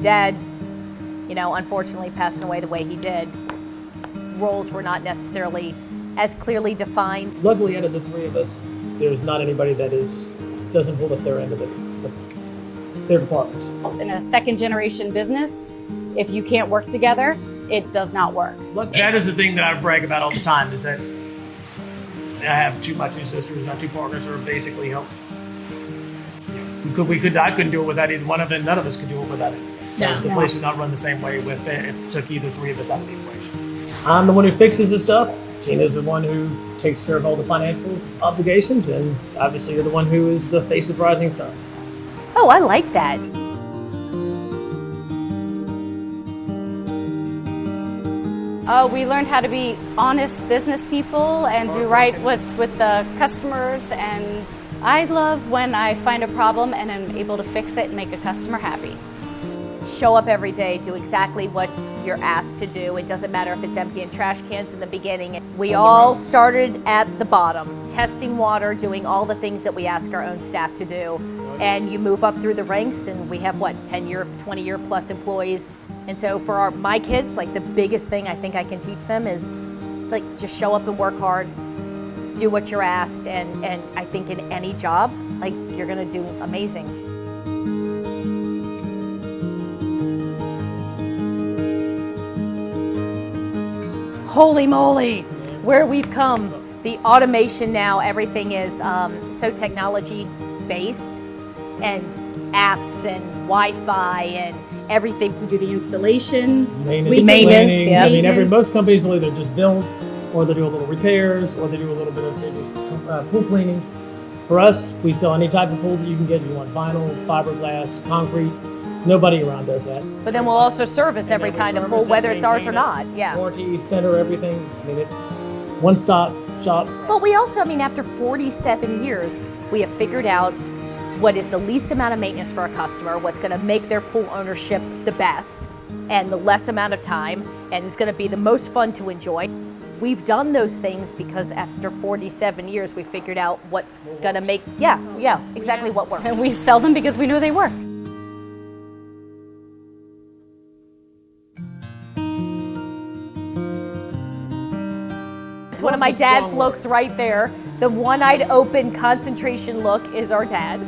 Dad, unfortunately passing away the way he did, roles were not necessarily as clearly defined. Luckily, out of the three of us, there's not anybody that doesn't hold up their end of their departments. In a second generation business, if you can't work together, it does not work. That is the thing that I brag about all the time, is that I have my two sisters, my two partners are basically help. I couldn't do it without either one of them. None of us could do it without it. So the place would not run the same way if it took either three of us out of the equation. I'm the one who fixes the stuff. Gina's the one who takes care of all the financial obligations, and obviously you're the one who is the face of Rising Sun. Oh, I like that. We learned how to be honest business people and do right with the customers, and I love when I find a problem and am able to fix it and make a customer happy. Show up every day, do exactly what you're asked to do. It doesn't matter if it's emptying trash cans in the beginning. We all started at the bottom, testing water, doing all the things that we ask our own staff to do. And you move up through the ranks, and we have 10-year, 20-year plus employees. And so for my kids, the biggest thing I think I can teach them is just show up and work hard, do what you're asked, and I think in any job, you're gonna do amazing. Holy moly, where we've come. The automation now, everything is so technology based, and apps and Wi-Fi and everything. We do the installation, maintenance. Yeah. Most companies will either just build, or they do a little repairs, or they do a little bit of pool cleanings. For us, we sell any type of pool that you can get. You want vinyl, fiberglass, concrete. Nobody around does that. But then we'll also service every kind of pool, whether it's ours or not. Yeah. Warranty, center, everything. It's one-stop shop. But we also, after 47 years, we have figured out what is the least amount of maintenance for a customer, what's going to make their pool ownership the best, and the less amount of time, and it's going to be the most fun to enjoy. We've done those things because after 47 years, we figured out what's going to make, exactly what works. And we sell them because we know they work. It's one of my dad's looks right there. The one-eyed open concentration look is our dad.